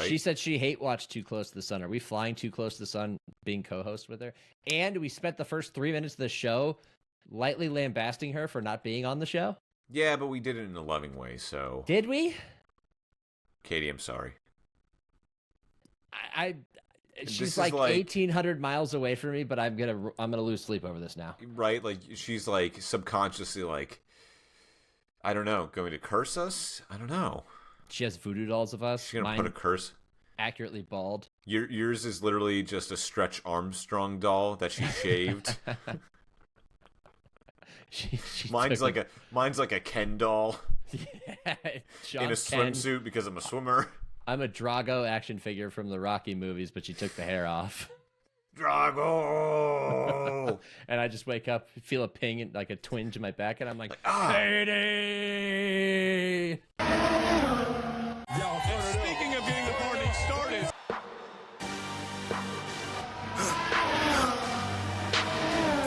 right? She said she hate watched Too Close to the Sun. Are we flying Too Close to the Sun being co-host with her? And we spent the first 3 minutes of the show lightly lambasting her for not being on the show. Yeah, but we did it in a loving way, so... Did we? Katie, I'm sorry. She's like 1,800 miles away from me, but I'm gonna lose sleep over this now. Right? Like, she's like subconsciously like, I don't know, going to curse us? I don't know. She has voodoo dolls of us. She's gonna put a curse. Accurately bald. Yours is literally just a Stretch Armstrong doll that she shaved. Mine's like a Ken doll. Yeah, in a swimsuit because I'm a swimmer. I'm a Drago action figure from the Rocky movies, but she took the hair off. Drago! And I just wake up, feel a ping, and like a twinge in my back, and I'm like, Katie! Speaking of getting the party started.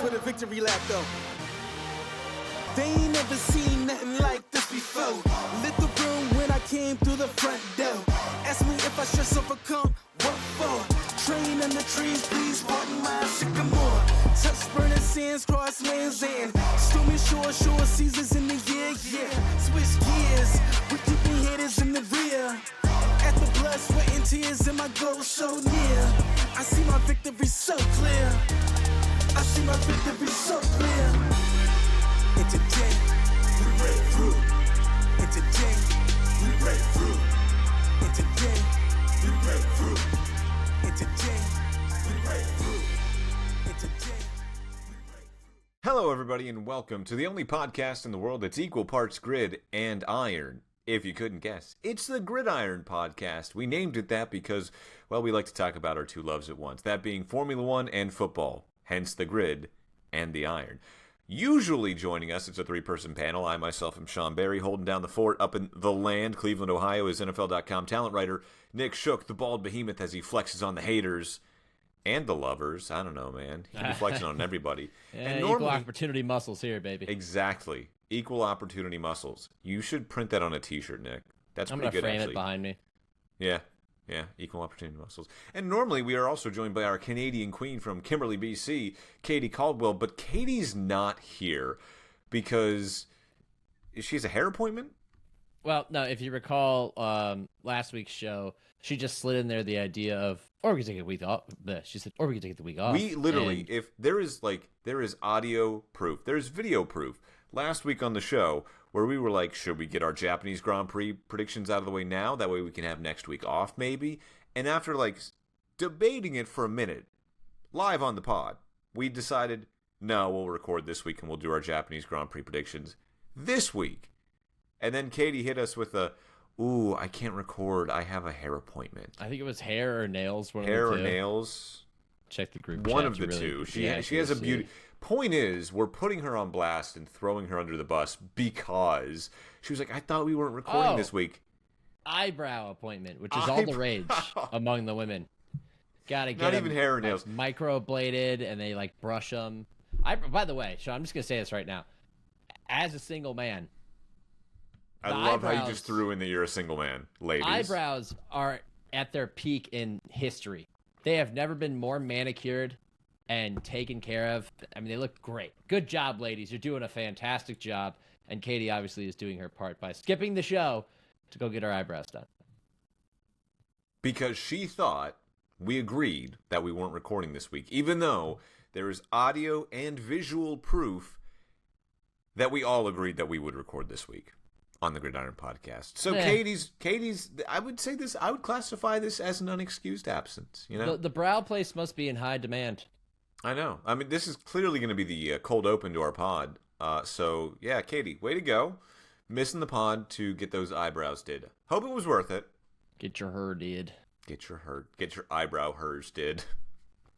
For the victory lap, though. They ain't never seen nothing like this before. Lit the room when I came through the front door. Ask me if I should overcome, what for? Train in the trees, please pardon my sycamore. Touch burning sands, cross lands, and stormy shore seasons in the year, yeah. Switch gears, with dipping headers in the rear. At the blood, sweat, and tears, and my goal so near. I see my victory so clear. I see my victory so clear. And today, we break through. And today, we break through. And today, we break through. And today, we break through. And today, we break through. Hello, everybody, and welcome to the only podcast in the world that's equal parts grid and iron. If you couldn't guess, it's the Gridiron Podcast. We named it that because, well, we like to talk about our two loves at once, that being Formula One and football, hence the grid and the iron. Usually joining us, it's a three-person panel. I myself am Sean Barie, holding down the fort up in the land. Cleveland, Ohio is NFL.com talent writer Nick Shook, the bald behemoth, as he flexes on the haters and the lovers. I don't know, man. He be flexing on everybody. Yeah, and equal opportunity muscles here, baby. Exactly. Equal opportunity muscles. You should print that on a t-shirt, Nick. That's I'm pretty good, frame actually. it behind me. Yeah, equal opportunity muscles. And normally we are also joined by our Canadian queen from Kimberley, BC, Katie Caldwell, but Katie's not here because she has a hair appointment? Well, no, if you recall last week's show, she just slid in there the idea of, or we can take a week off. She said, or we can take the week off. We literally, if there is audio proof, there's video proof. Last week on the show, where we were like, should we get our Japanese Grand Prix predictions out of the way now? That way we can have next week off, maybe. And after like debating it for a minute, live on the pod, we decided, no, we'll record this week and we'll do our Japanese Grand Prix predictions this week. And then Katie hit us with ooh, I can't record. I have a hair appointment. I think it was hair or nails. Hair or nails. Check the group. One of the two. She has a beauty. Point is, we're putting her on blast and throwing her under the bus because she was like, I thought we weren't recording this week. Eyebrow appointment, which is all the rage among the women. Gotta get not even hair or nails. Microbladed, and they like brush them. By the way, Sean, I'm just gonna say this right now. As a single man, I love how you just threw in that you're a single man, ladies. Eyebrows are at their peak in history. They have never been more manicured and taken care of. I mean, they look great. Good job, ladies. You're doing a fantastic job. And Katie obviously is doing her part by skipping the show to go get her eyebrows done. Because she thought we agreed that we weren't recording this week, even though there is audio and visual proof that we all agreed that we would record this week on the Gridiron Podcast. So Katie's, I would classify this as an unexcused absence. You know, the brow place must be in high demand. I know. I mean, this is clearly going to be the cold open to our pod. So, yeah, Katie, way to go. Missing the pod to get those eyebrows did. Hope it was worth it. Get your her did. Get your eyebrow hers did.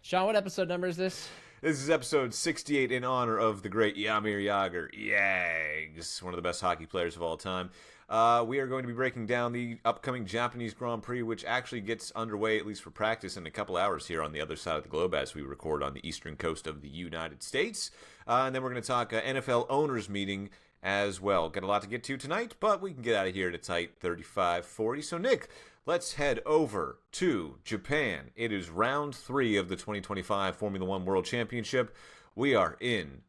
Sean, what episode number is this? This is episode 68 in honor of the great Jaromir Jagr. Jags, one of the best hockey players of all time. We are going to be breaking down the upcoming Japanese Grand Prix, which actually gets underway, at least for practice, in a couple hours here on the other side of the globe as we record on the eastern coast of the United States. And then we're going to talk NFL owners meeting as well. Got a lot to get to tonight, but we can get out of here at a tight 35-40. So, Nick, let's head over to Japan. It is round 3 of the 2025 Formula One World Championship. We are in,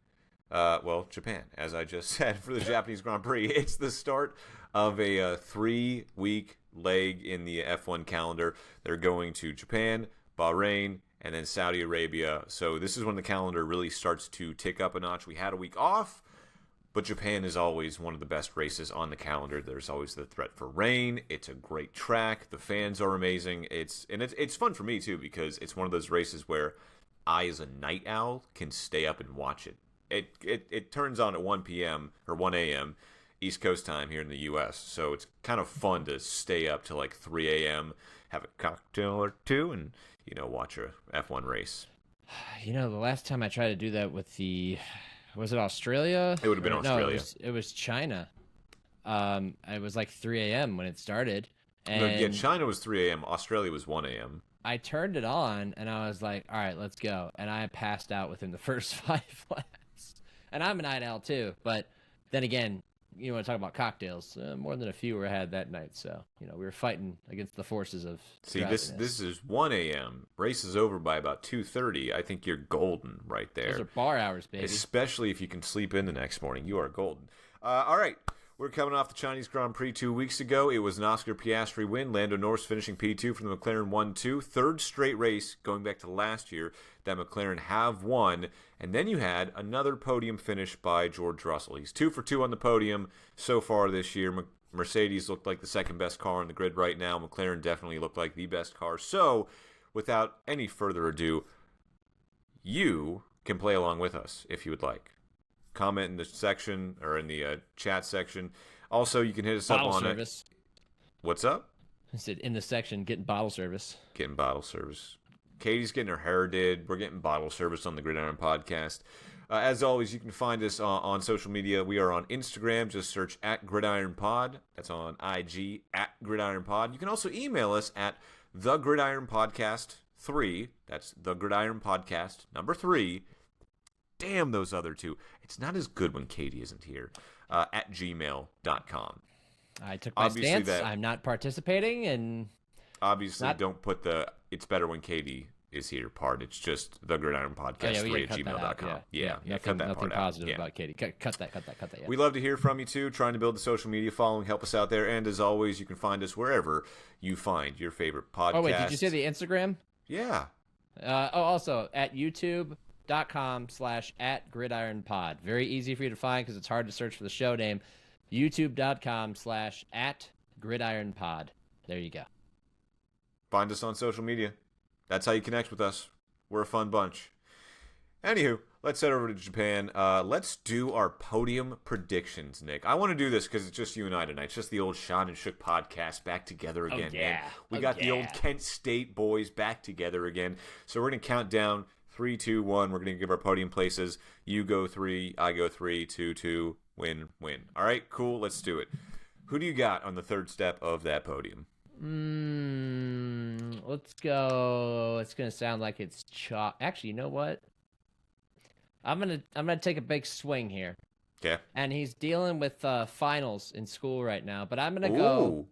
Japan, as I just said, for the Japanese Grand Prix. It's the start of a 3-week leg in the F1 calendar. They're going to Japan, Bahrain, and then Saudi Arabia. So this is when the calendar really starts to tick up a notch. We had a week off, but Japan is always one of the best races on the calendar. There's always the threat for rain. It's a great track. The fans are amazing. It's fun for me too, because it's one of those races where I, as a night owl, can stay up and watch it. It turns on at 1 p.m. or 1 a.m. East Coast time here in the U.S., so it's kind of fun to stay up till like 3 a.m., have a cocktail or two, and watch a F1 race. The last time I tried to do that with was it Australia? It would have been Australia. No, it was China. It was like 3 a.m. when it started. And yeah, China was 3 a.m. Australia was 1 a.m. I turned it on, and I was like, all right, let's go. And I passed out within the first 5 laps. And I'm a night owl, too. But then again, you want to talk about cocktails, more than a few were had that night. So, we were fighting against the forces of this is 1 a.m. Race is over by about 2:30. I think you're golden right there. Those are bar hours, baby. Especially if you can sleep in the next morning. You are golden. All right. We're coming off the Chinese Grand Prix 2 weeks ago. It was an Oscar Piastri win. Lando Norris finishing P2 from the McLaren 1-2. Third straight race, going back to last year, that McLaren have won. And then you had another podium finish by George Russell. He's 2 for 2 on the podium so far this year. Mercedes looked like the second best car on the grid right now. McLaren definitely looked like the best car. So, without any further ado, you can play along with us if you would like. Comment in the section or in the chat section. Also, you can hit us up on service. What's up? I said in the section, getting bottle service. Getting bottle service. Katie's getting her hair did. We're getting bottle service on the Gridiron Podcast. As always, you can find us on social media. We are on Instagram. Just search @GridironPod. That's on IG @GridironPod. You can also email us at thegridironpodcast3. That's thegridironpodcast number 3. Damn those other 2. It's not as good when Katie isn't here. @gmail.com. I took my stance. I'm not participating, and obviously don't put the "it's better when Katie is here" part. It's just the Gridiron Podcast 3 @gmail.com. Yeah, cut that nothing part positive out. about Katie. Cut that. Yeah. We love to hear from you too. Trying to build the social media following, help us out there. And as always, you can find us wherever you find your favorite podcast. Oh wait, did you say the Instagram? Yeah. Also at youtube.com/@gridironpod. Very easy for you to find because it's hard to search for the show name. youtube.com/@gridironpod. There you go. Find us on social media. That's how you connect with us. We're a fun bunch. Anywho, let's head over to Japan. Let's do our podium predictions, Nick. I want to do this because it's just you and I tonight. It's just the old Sean and Shook podcast back together again. Man. We got the old Kent State boys back together again. So we're going to count down 3, 2, 1. We're going to give our podium places. You go 3, I go 3, 2, 2, win. All right, cool. Let's do it. Who do you got on the third step of that podium? Let's go. It's gonna sound like it's chalk. Actually, you know what? I'm gonna take a big swing here. Okay. And he's dealing with finals in school right now, but I'm gonna go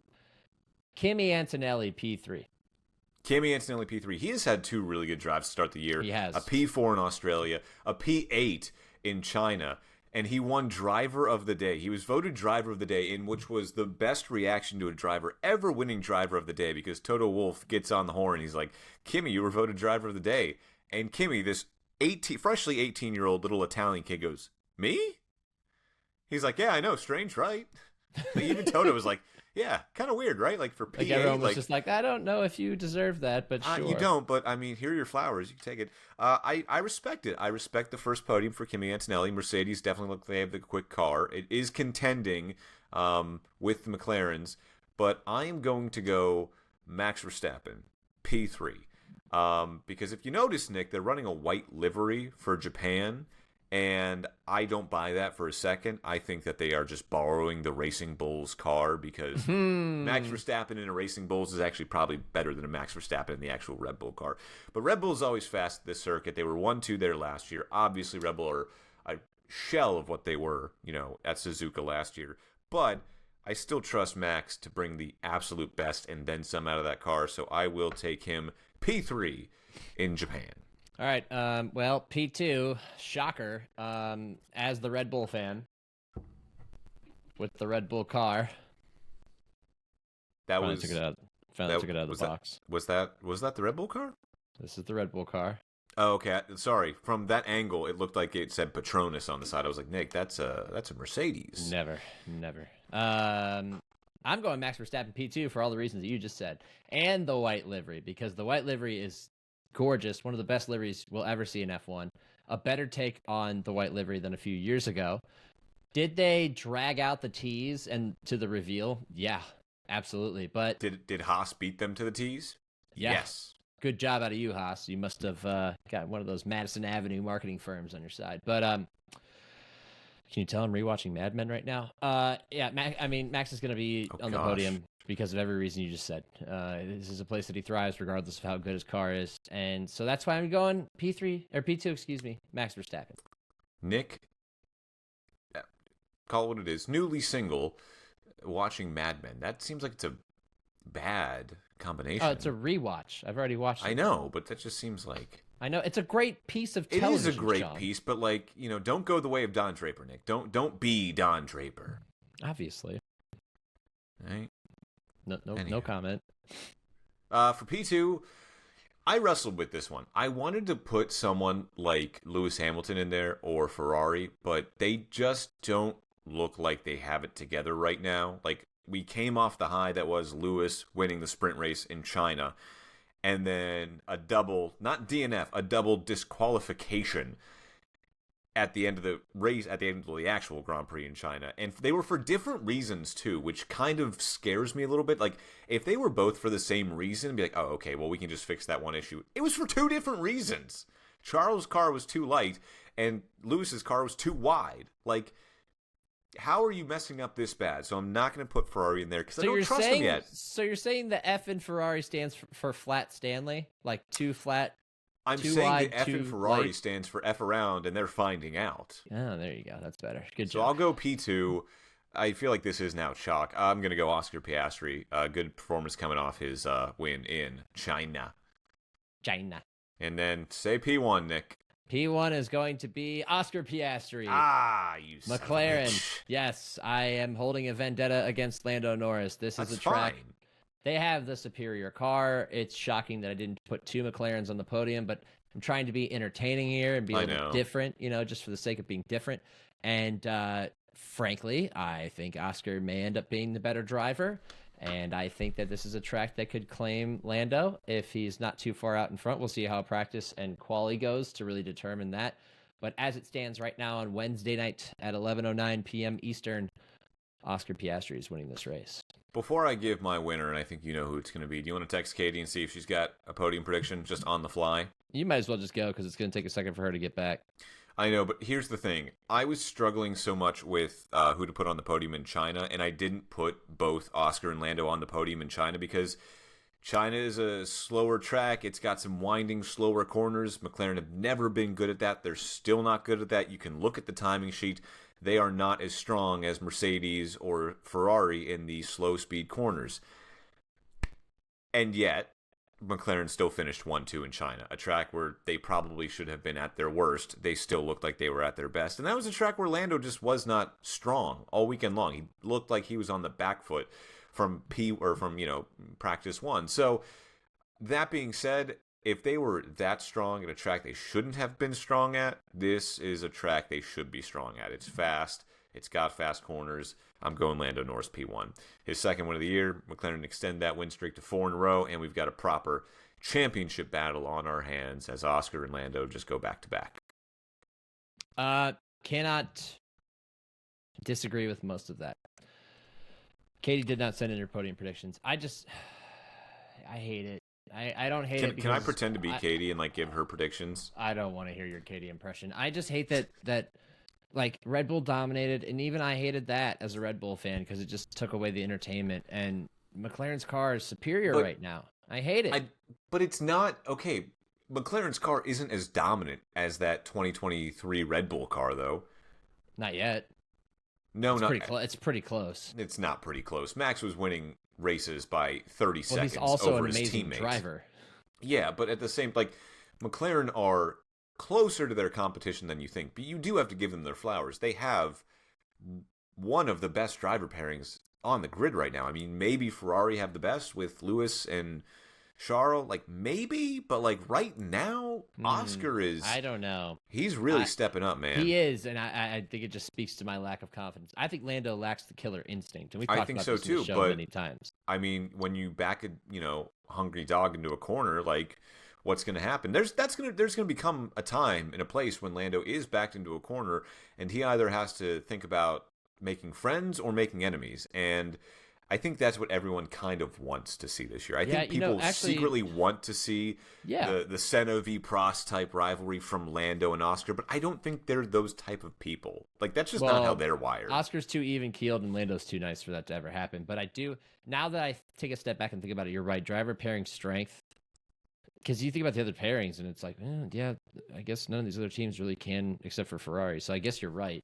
Kimi Antonelli P3. Kimi Antonelli P3. He has had 2 really good drives to start the year. He has. A P4 in Australia, a P8 in China, and he won Driver of the Day. He was voted Driver of the Day, in which was the best reaction to a driver ever winning Driver of the Day, because Toto Wolff gets on the horn. He's like, Kimi, you were voted Driver of the Day. And Kimi, this freshly 18-year-old little Italian kid, goes, me? He's like, yeah, I know, strange, right? Like, even Toto was like, yeah, kind of weird, right? Like for P8, like everyone was just like, I don't know if you deserve that, but sure. You don't, but I mean, here are your flowers. You can take it. I respect it. I respect the first podium for Kimi Antonelli. Mercedes definitely look like they have the quick car. It is contending with the McLarens, but I am going to go Max Verstappen, P3. Because if you notice, Nick, they're running a white livery for Japan, and I don't buy that for a second. I think that they are just borrowing the Racing Bulls car, because Max Verstappen in a Racing Bulls is actually probably better than a Max Verstappen in the actual Red Bull car. But Red Bull is always fast at this circuit. They were 1-2 there last year. Obviously, Red Bull are a shell of what they were, at Suzuka last year. But I still trust Max to bring the absolute best and then some out of that car, so I will take him P3 in Japan. All right. Well, P2, shocker. As the Red Bull fan with the Red Bull car. That Finally was took it out. Finally took it out of the box. Was that the Red Bull car? This is the Red Bull car. Oh, okay. Sorry. From that angle, it looked like it said Petronas on the side. I was like, Nick, that's a Mercedes. Never. I'm going Max Verstappen P2 for all the reasons that you just said, and the white livery, because the white livery is gorgeous. One of the best liveries we'll ever see in F1. A better take on the white livery than a few years ago. Did they drag out the tees and to the reveal? Yeah, absolutely. But did Haas beat them to the tees? Yeah. Yes. Good job out of you, Haas. You must have got one of those Madison Avenue marketing firms on your side. But can you tell I'm rewatching Mad Men right now? Yeah, Max is going to be on the podium because of every reason you just said. This is a place that he thrives regardless of how good his car is. And so that's why I'm going P2, Max Verstappen. Nick, call it what it is, newly single, watching Mad Men. That seems like it's a bad combination. Oh, it's a rewatch. I've already watched it. I know, but that just seems like... I know. It's a great piece of television, It is a great Sean. piece, but, like, don't go the way of Don Draper, Nick. Don't be Don Draper. Obviously. Right? No comment. For P2, I wrestled with this one. I wanted to put someone like Lewis Hamilton in there or Ferrari, but they just don't look like they have it together right now. Like, we came off the high that was Lewis winning the sprint race in China, and then a double, not DNF, a double disqualification at the end of the race, at the end of the actual Grand Prix in China. And they were for different reasons, too, which kind of scares me a little bit. Like, if they were both for the same reason, be like, oh, okay, well, we can just fix that one issue. It was for two different reasons. Charles' car was too light, and Lewis's car was too wide. Like, how are you messing up this bad? So I'm not going to put Ferrari in there because I don't trust them yet. So you're saying the F in Ferrari stands for flat Stanley? Like too flat? I'm too saying wide, the F in too Ferrari light? stands for F around, and they're finding out. Oh, there you go. That's better. Good So job. I'll go P2. I feel like this is now chalk. I'm going to go Oscar Piastri. Good performance coming off his win in China. And then say P1, Nick. P1 is going to be Oscar Piastri. You McLaren. son of a bitch. Yes, I am holding a vendetta against Lando Norris. This is That's a track. fine. They have the superior car. It's shocking that I didn't put two McLarens on the podium, but I'm trying to be entertaining here and be a little different, just for the sake of being different. And frankly, I think Oscar may end up being the better driver. And I think that this is a track that could claim Lando if he's not too far out in front. We'll see how practice and quali goes to really determine that. But as it stands right now on Wednesday night at 11:09 p.m. Eastern, Oscar Piastri is winning this race. Before I give my winner, and I think you know who it's going to be, do you want to text Katie and see if she's got a podium prediction just on the fly? You might as well just go because it's going to take a second for her to get back. I know, but here's the thing. I was struggling so much with who to put on the podium in China, and I didn't put both Oscar and Lando on the podium in China because China is a slower track. It's got some winding, slower corners. McLaren have never been good at that. They're still not good at that. You can look at the timing sheet. They are not as strong as Mercedes or Ferrari in the slow speed corners. And yet, McLaren still finished 1-2 in China, a track where they probably should have been at their worst. They still looked like they were at their best. And that was a track where Lando just was not strong all weekend long. He looked like he was on the back foot from practice one. So that being said, if they were that strong at a track they shouldn't have been strong at, this is a track they should be strong at. It's fast. It's got fast corners. I'm going Lando Norris P1. His second win of the year. McLaren extend that win streak to 4 in a row, and we've got a proper championship battle on our hands as Oscar and Lando just go back to back. Cannot disagree with most of that. Katie did not send in her podium predictions. I hate it. I don't hate it because... Can I pretend to be Katie and give her predictions? I don't want to hear your Katie impression. I just hate that Red Bull dominated, and even I hated that as a Red Bull fan because it just took away the entertainment, and McLaren's car is superior right now. I hate it. But it's not... Okay, McLaren's car isn't as dominant as that 2023 Red Bull car, though. Not yet. No, It's no, pretty close. It's pretty close. it's not pretty close. Max was winning races by 30 Well, seconds he's also over an his amazing teammates. driver. Yeah, but at the same, like, McLaren are closer to their competition than you think. But you do have to give them their flowers. They have one of the best driver pairings on the grid right now. I mean, maybe Ferrari have the best with Lewis and Charles. Like, maybe, but, like, right now, Oscar is... I don't know. He's really stepping up, man. He is, and I think it just speaks to my lack of confidence. I think Lando lacks the killer instinct, and we've talked about this in the show many times. I mean, when you back a hungry dog into a corner, like, what's going to happen? There's going to become a time and a place when Lando is backed into a corner, and he either has to think about making friends or making enemies, and I think that's what everyone kind of wants to see this year. I think people secretly want to see the Senna v. Prost type rivalry from Lando and Oscar, but I don't think they're those type of people. Like, that's just not how they're wired. Oscar's too even-keeled and Lando's too nice for that to ever happen. But I do, now that I take a step back and think about it, you're right, driver pairing strength. Because you think about the other pairings, and it's like, yeah, I guess none of these other teams really can, except for Ferrari. So I guess you're right.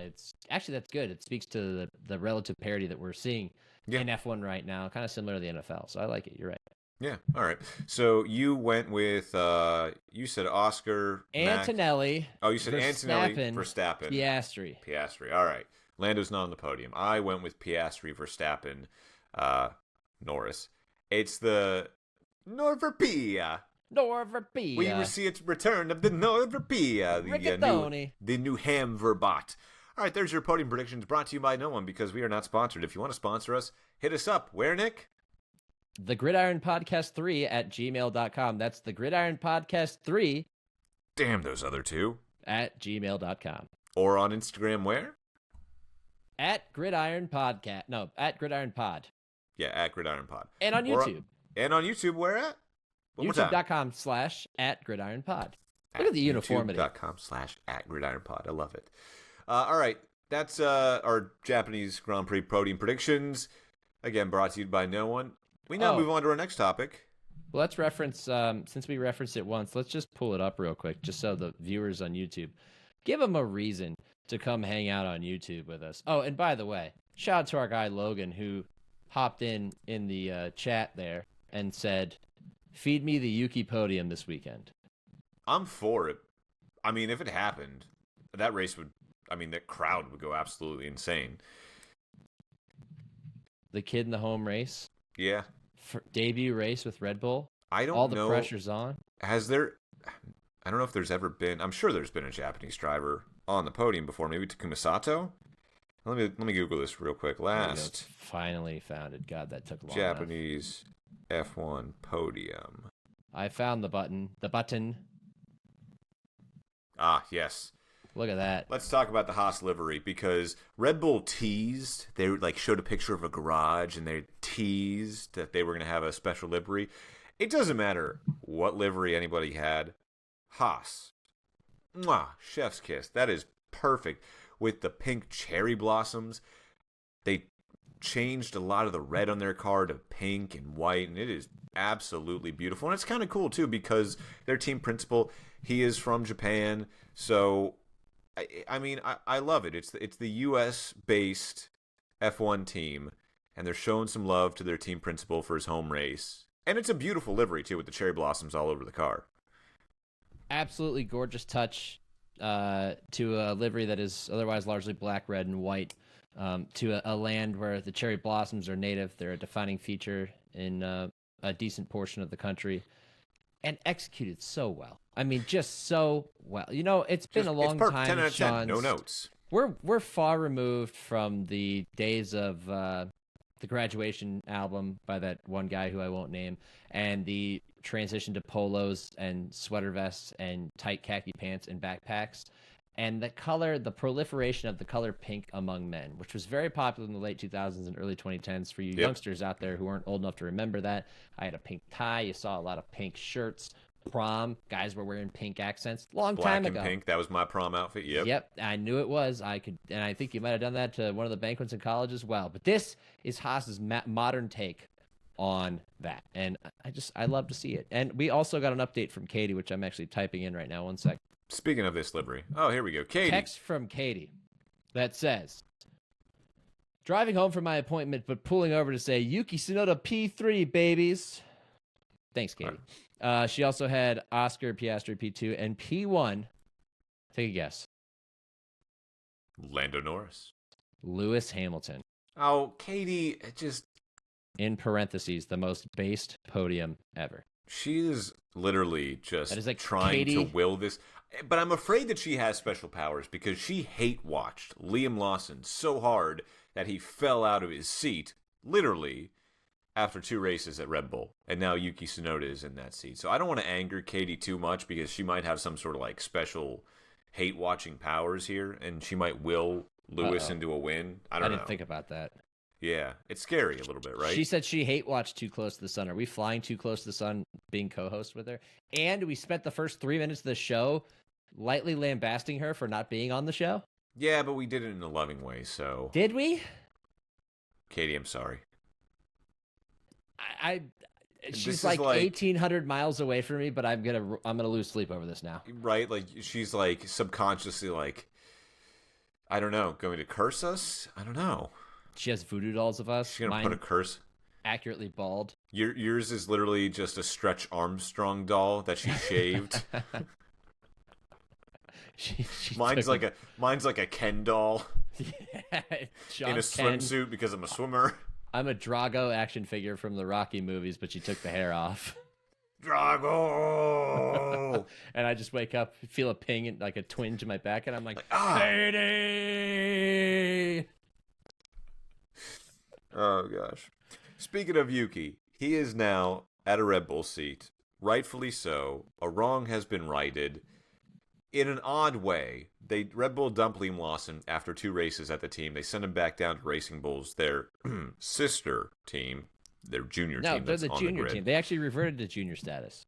It's actually, that's good. It speaks to the relative parity that we're seeing in F1 right now, kind of similar to the NFL. So I like it. You're right. Yeah. All right. So you went with you said Oscar Antonelli. Oh, you said Antonelli, Verstappen, Piastri. All right. Lando's not on the podium. I went with Piastri, Verstappen, Norris. It's the Norverpia. We will see its return of the Norverpia, the new Hamverbot. All right, there's your podium predictions brought to you by no one because we are not sponsored. If you want to sponsor us, hit us up. Where, Nick? The Gridiron Podcast 3 at gmail.com. That's the Gridiron Podcast 3. Damn those other two. At gmail.com. Or on Instagram, where? At Gridiron Podcast. No, at Gridiron Pod. Yeah, at Gridiron Pod. And on YouTube. And on YouTube, where at? YouTube.com/@GridironPod. Look at the uniformity. YouTube.com/@GridironPod. I love it. All right. That's our Japanese Grand Prix podium predictions. Again, brought to you by no one. We now move on to our next topic. Well, let's reference, since we referenced it once, let's just pull it up real quick, just so the viewers on YouTube, give them a reason to come hang out on YouTube with us. Oh, and by the way, shout out to our guy Logan, who hopped in the chat there and said, feed me the Yuki podium this weekend. I'm for it. I mean, if it happened, that crowd would go absolutely insane. The kid in the home race. Yeah. Debut race with Red Bull. I don't know. All the pressure's on. I don't know if there's ever been, I'm sure there's been a Japanese driver on the podium before. Maybe Takuma Sato? Let me Google this real quick. Last. Finally found it. God, that took long Japanese F1 podium. I found the button. Ah, yes. Look at that. Let's talk about the Haas livery because Red Bull teased. They showed a picture of a garage and they teased that they were going to have a special livery. It doesn't matter what livery anybody had. Haas. Mwah, chef's kiss. That is perfect. With the pink cherry blossoms. They changed a lot of the red on their car to pink and white, and it is absolutely beautiful. And it's kind of cool, too, because their team principal, he is from Japan. So, I love it. It's the U.S.-based F1 team, and they're showing some love to their team principal for his home race. And it's a beautiful livery, too, with the cherry blossoms all over the car. Absolutely gorgeous touch to a livery that is otherwise largely black, red, and white. To a land where the cherry blossoms are native. They're a defining feature in a decent portion of the country. And executed so well. I mean, just so well. You know, it's been a long time, 10 out of 10, Sean. no notes. We're far removed from the days of the Graduation album by that one guy who I won't name, and the transition to polos and sweater vests and tight khaki pants and backpacks. And the proliferation of the color pink among men, which was very popular in the late 2000s and early 2010s for you youngsters out there who aren't old enough to remember that. I had a pink tie. You saw a lot of pink shirts. Prom, guys were wearing pink accents. Time ago. Black and pink, that was my prom outfit, Yep, I knew it was. And I think you might have done that to one of the banquets in college as well. But this is Haas's modern take on that. And I love to see it. And we also got an update from Katie, which I'm actually typing in right now. One sec. Speaking of this livery. Oh, here we go. Katie. Text from Katie that says, Driving home from my appointment, but pulling over to say, Yuki Tsunoda P3, babies. Thanks, Katie. She also had Oscar Piastri P2 and P1. Take a guess. Lando Norris. Lewis Hamilton. Oh, Katie, In parentheses, the most based podium ever. She is literally just like, trying to Katie... will this. But I'm afraid that she has special powers because she hate-watched Liam Lawson so hard that he fell out of his seat, literally, after 2 races at Red Bull. And now Yuki Tsunoda is in that seat. So I don't want to anger Katie too much because she might have some sort of like special hate-watching powers here, and she might will Lewis into a win. I don't know. I didn't think about that. Yeah, it's scary a little bit, right? She said she hate-watched Too Close to the Sun. Are we flying Too Close to the Sun being co-host with her? And we spent the first 3 minutes of the show lightly lambasting her for not being on the show? Yeah, but we did it in a loving way, so... Did we? Katie, I'm sorry. She's like 1,800 miles away from me, but I'm gonna lose sleep over this now. Right? Like, she's like subconsciously like, I don't know, going to curse us? I don't know. She has voodoo dolls of us. She's gonna put a curse. Accurately bald. Yours is literally just a Stretch Armstrong doll that she shaved. Mine's like a Ken doll. Yeah, in a swimsuit because I'm a swimmer. I'm a Drago action figure from the Rocky movies, but she took the hair off. Drago! And I just wake up, feel a ping and like a twinge in my back, and I'm like ah! Sadie! Oh gosh. Speaking of Yuki, he is now at a Red Bull seat. Rightfully so. A wrong has been righted. In an odd way, Red Bull dumped Liam Lawson after 2 races at the team. They sent him back down to Racing Bulls, their sister team, their junior team. No, they're the junior team. They actually reverted to junior status.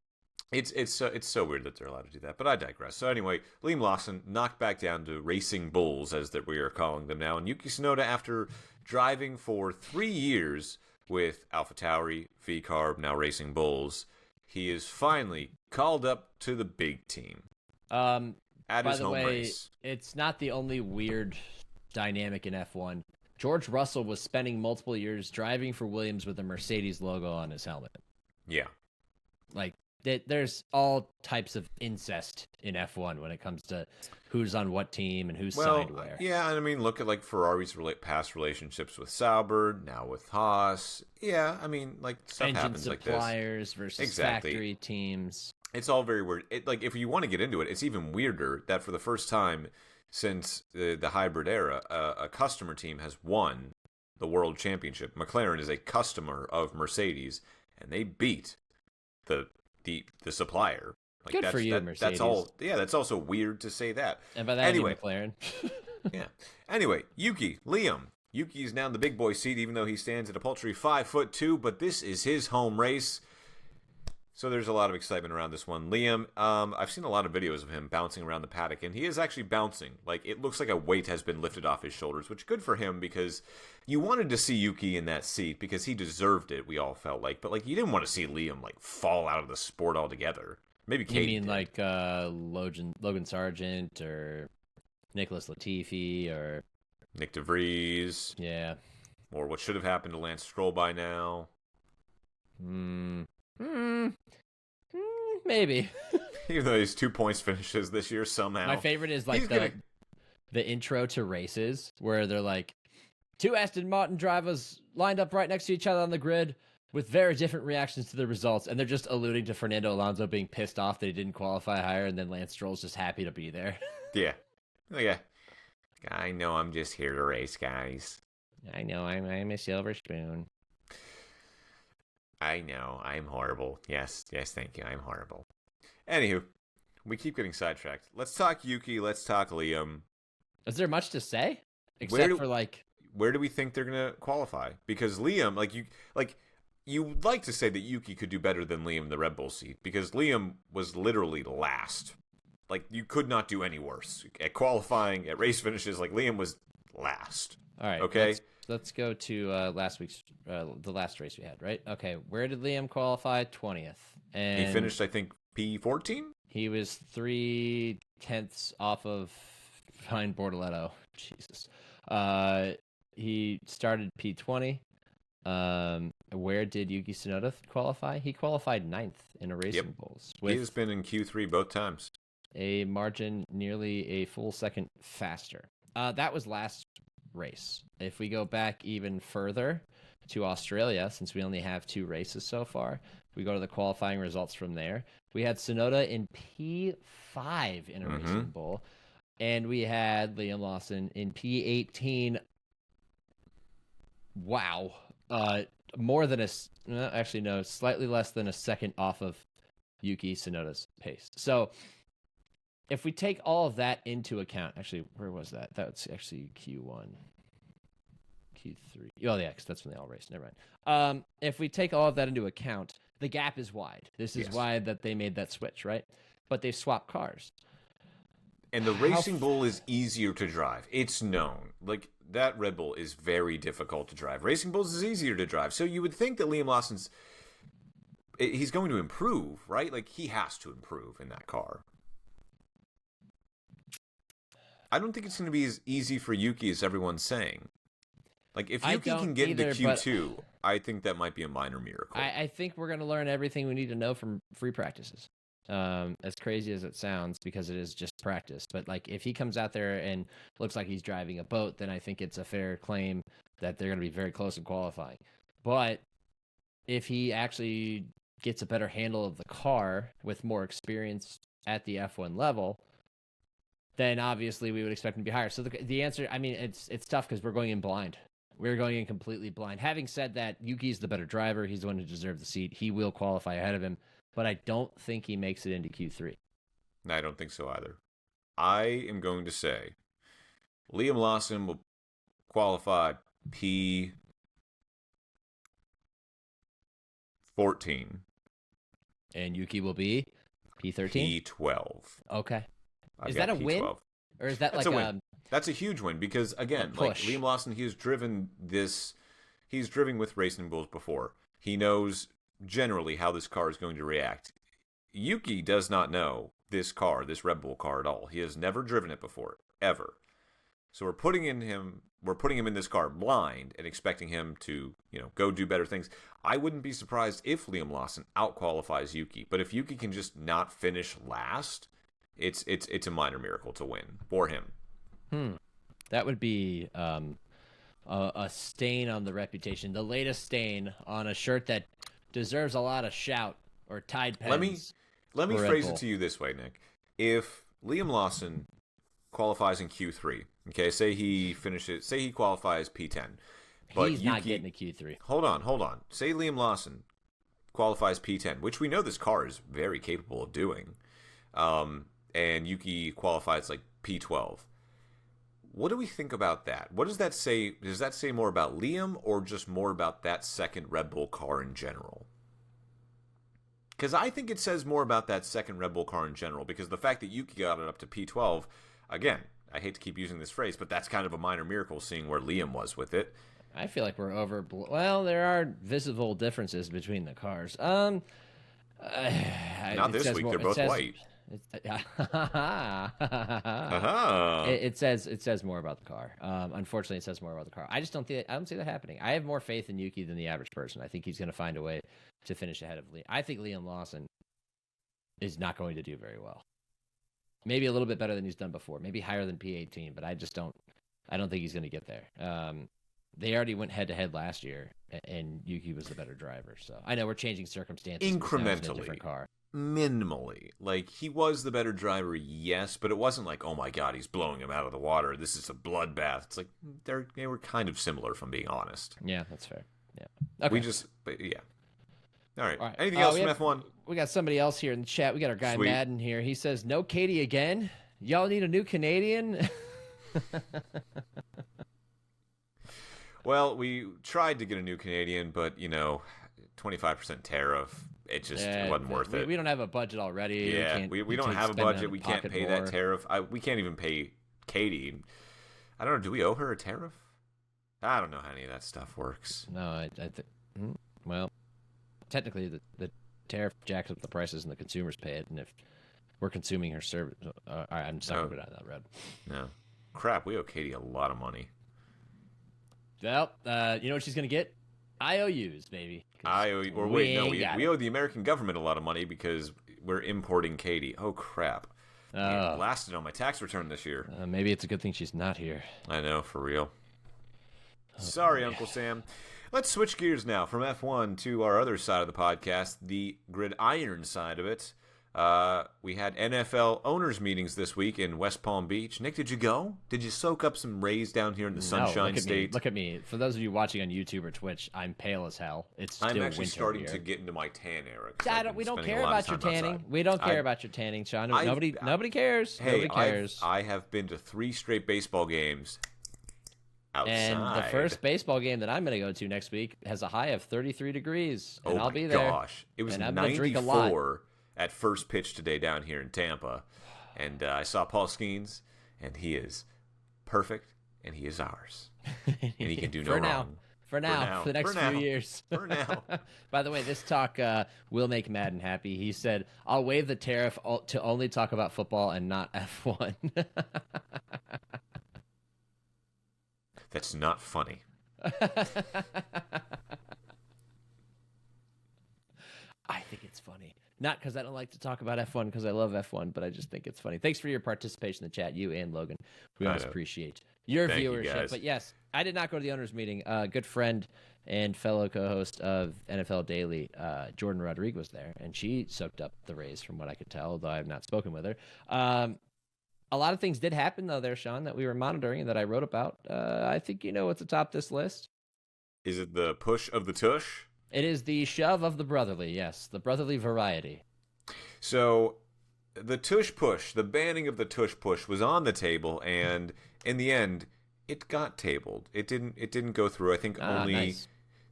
It's so weird that they're allowed to do that, but I digress. So anyway, Liam Lawson knocked back down to Racing Bulls, as that we are calling them now, and Yuki Tsunoda, after driving for 3 years with AlphaTauri, V-Carb, now Racing Bulls, he is finally called up to the big team. By his the home way, race. It's not the only weird dynamic in F1. George Russell was spending multiple years driving for Williams with a Mercedes logo on his helmet. Yeah. Like, there's all types of incest in F1 when it comes to who's on what team and who's signed where. Yeah, I mean, look at like Ferrari's past relationships with Sauber, now with Haas. Yeah, I mean, like stuff happens like this. Engine suppliers versus factory teams. It's all very weird. Like, if you want to get into it, it's even weirder that for the first time since the hybrid era, a customer team has won the world championship. McLaren is a customer of Mercedes, and they beat the supplier. Like, good for you, Mercedes. That's all. Yeah, that's also weird to say that. And by that, anyway, I mean McLaren. Yeah. Anyway, Liam. Yuki is now in the big boy seat, even though he stands at a paltry 5'2", but this is his home race. So there's a lot of excitement around this one. Liam, I've seen a lot of videos of him bouncing around the paddock, and he is actually bouncing. Like, it looks like a weight has been lifted off his shoulders, which good for him, because you wanted to see Yuki in that seat because he deserved it, we all felt like. But, like, you didn't want to see Liam, like, fall out of the sport altogether. Maybe Katie You mean did. like Logan Sargent or Nicholas Latifi or... Nick DeVries. Yeah. Or what should have happened to Lance Stroll by now. Maybe. Even though he's 2 points finishes this year somehow. My favorite is like the intro to races where they're like 2 Aston Martin drivers lined up right next to each other on the grid with very different reactions to the results, and they're just alluding to Fernando Alonso being pissed off that he didn't qualify higher, and then Lance Stroll's just happy to be there. Yeah. Yeah. I know I'm just here to race, guys. I know I'm a silver spoon. I know, I'm horrible. Yes, thank you, I'm horrible. Anywho, we keep getting sidetracked. Let's talk Yuki, let's talk Liam. Is there much to say? Except for, like... Where do we think they're going to qualify? Because Liam, you would like to say that Yuki could do better than Liam in the Red Bull seat, because Liam was literally last. Like, you could not do any worse. At qualifying, at race finishes, like, Liam was last. All right. Okay? Let's go to last week's, the last race we had, right? Okay, where did Liam qualify? 20th. And he finished, I think, P14? He was 3/10 off of behind Bortoletto. Jesus. he started P20. Where did Yuki Tsunoda qualify? He qualified 9th in a Racing Bulls. He has been in Q3 both times. A margin nearly a full second faster. That was last race. If we go back even further to Australia, since we only have 2 races so far, we go to the qualifying results from there. We had Tsunoda in P5 in a Racing Bull, and we had Liam Lawson in P18. Wow. More than slightly less than a second off of Yuki Tsunoda's pace. So if we take all of that into account, actually, where was that? That was actually Q1, Q3. Oh, yeah, because that's when they all raced. Never mind. If we take all of that into account, the gap is wide. This is why that they made that switch, right? But they've swapped cars. And the Racing Bull is easier to drive. It's known. Like, that Red Bull is very difficult to drive. Racing Bulls is easier to drive. So you would think that Liam Lawson's... he's going to improve, right? Like, he has to improve in that car. I don't think it's going to be as easy for Yuki as everyone's saying. Like, if Yuki can get into Q2, I think that might be a minor miracle. I think we're going to learn everything we need to know from free practices. As crazy as it sounds, because it is just practice. But, like, if he comes out there and looks like he's driving a boat, then I think it's a fair claim that they're going to be very close in qualifying. But if he actually gets a better handle of the car with more experience at the F1 level, then obviously we would expect him to be higher. So the answer, I mean, it's tough because we're going in blind. We're going in completely blind. Having said that, Yuki's the better driver. He's the one who deserves the seat. He will qualify ahead of him, but I don't think he makes it into Q3. No, I don't think so either. I am going to say Liam Lawson will qualify P14. And Yuki will be P13? P12. Okay. I've Is got that a P12. win? Or is that That's like a win? That's a huge win because, again, like Liam Lawson, he's driven with Racing Bulls before. He knows generally how this car is going to react. Yuki does not know this car, this Red Bull car at all. He has never driven it before, ever. So we're putting him in this car blind and expecting him to, go do better things. I wouldn't be surprised if Liam Lawson outqualifies Yuki, but if Yuki can just not finish last, it's a minor miracle to win for him. That would be a stain on the reputation, the latest stain on a shirt that deserves a lot of shout or Tide pens. Let me phrase it to you this way, Nick. If Liam Lawson qualifies in Q3, okay, say he qualifies P10, but he's not getting a Q3. Hold on. Say Liam Lawson qualifies P10, which we know this car is very capable of doing, and Yuki qualifies like P12. What do we think about that? What does that say? Does that say more about Liam or just more about that second Red Bull car in general? Because I think it says more about that second Red Bull car in general, because the fact that Yuki got it up to P12, again, I hate to keep using this phrase, but that's kind of a minor miracle seeing where Liam was with it. I feel like we're over... Well, there are visible differences between the cars. Not this week. They're both white. It says more about the car. Unfortunately, it says more about the car. I don't see that happening. I have more faith in Yuki than the average person. I think he's going to find a way to finish ahead of Liam. I think Liam Lawson is not going to do very well. Maybe a little bit better than he's done before. Maybe higher than P18, but I don't think he's going to get there. They already went head-to-head last year, and Yuki was the better driver. So I know we're changing circumstances. Incrementally. A different car. Minimally. Like, he was the better driver, yes, but it wasn't like, oh my god, he's blowing him out of the water. This is a bloodbath. It's like, they were kind of similar, if I'm being honest. Yeah, that's fair. Yeah. Okay. Yeah. All right. Anything else from F1? We got somebody else here in the chat. We got our guy Madden here. He says, no Katie again? Y'all need a new Canadian? Well, we tried to get a new Canadian, but, 25% tariff. It just wasn't worth it. We don't have a budget already. Yeah, we don't have a budget. We can't pay that tariff. We can't even pay Katie. I don't know. Do we owe her a tariff? I don't know how any of that stuff works. No, well, technically the tariff jacks up the prices and the consumers pay it. And if we're consuming her service, I'm just not going to go down that road. No. Crap, we owe Katie a lot of money. Well, you know what she's going to get? IOUs, baby. We owe the American government a lot of money because we're importing Katie. Oh, crap. I blasted on my tax return this year. Maybe it's a good thing she's not here. I know, for real. Sorry, Uncle Sam. Let's switch gears now from F1 to our other side of the podcast, the gridiron side of it. We had NFL owners meetings this week in West Palm Beach. Nick, did you go? Did you soak up some rays down here in the Sunshine State? Look at me. For those of you watching on YouTube or Twitch, I'm pale as hell. It's still winter. I'm actually starting to get into my tan era. We don't care about your tanning. Outside. We don't care about your tanning, Sean. Nobody cares. Hey, nobody cares. I have been to 3 straight baseball games outside. And the first baseball game that I'm going to go to next week has a high of 33 degrees, and I'll be there. Oh, gosh. It was 94 at first pitch today down here in Tampa. And I saw Paul Skeens, and he is perfect, and he is ours. And he can do no wrong. For the next few years. For now. By the way, this talk will make Madden happy. He said, I'll waive the tariff to only talk about football and not F1. That's not funny. I think it's funny. Not because I don't like to talk about F1, because I love F1, but I just think it's funny. Thanks for your participation in the chat, you and Logan. We always appreciate your viewership. But yes, I did not go to the owners' meeting. Good friend and fellow co-host of NFL Daily, Jordan Rodriguez, was there, and she soaked up the Rays from what I could tell, though I have not spoken with her. A lot of things did happen, though, there, Sean, that we were monitoring and that I wrote about. I think you know what's atop this list. Is it the push of the tush? It is the shove of the brotherly, yes, the brotherly variety. So the tush push, the banning of the tush push was on the table, and in the end, it got tabled. It didn't go through. I think only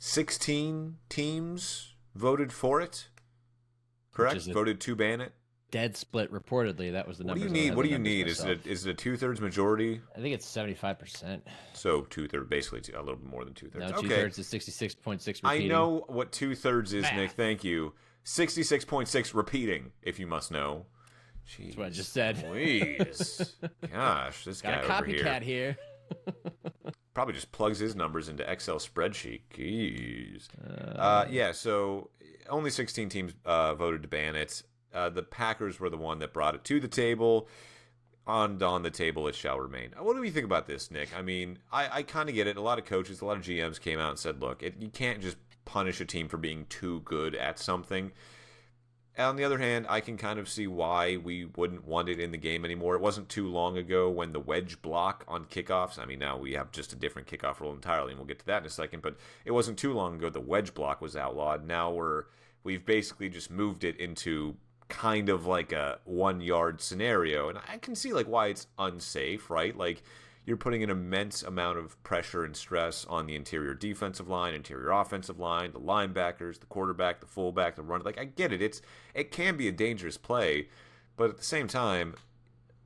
16 teams voted for it. Correct? Voted to ban it. Dead split, reportedly. That was the number. What do you need? Is it a 2/3 majority? I think it's 75%. So 2/3, basically a little bit more than 2/3. No, 2/3 is 66.6 repeating. I know what 2/3 is, Nick. Thank you. 66.6 repeating, if you must know. Jeez, that's what I just said. Please. Gosh, this guy over here. Got a copycat here. Probably just plugs his numbers into Excel spreadsheet. Jeez. Yeah, so only 16 teams voted to ban it. The Packers were the one that brought it to the table. On the table, it shall remain. What do we think about this, Nick? I mean, I kind of get it. A lot of coaches, a lot of GMs came out and said, look, you can't just punish a team for being too good at something. On the other hand, I can kind of see why we wouldn't want it in the game anymore. It wasn't too long ago when the wedge block on kickoffs, I mean, now we have just a different kickoff rule entirely, and we'll get to that in a second, but it wasn't too long ago the wedge block was outlawed. Now we've basically just moved it into kind of like a 1-yard scenario, and I can see like why it's unsafe, right? Like you're putting an immense amount of pressure and stress on the interior defensive line, interior offensive line, the linebackers, the quarterback, the fullback, the runner. Like I get it, it can be a dangerous play, but at the same time,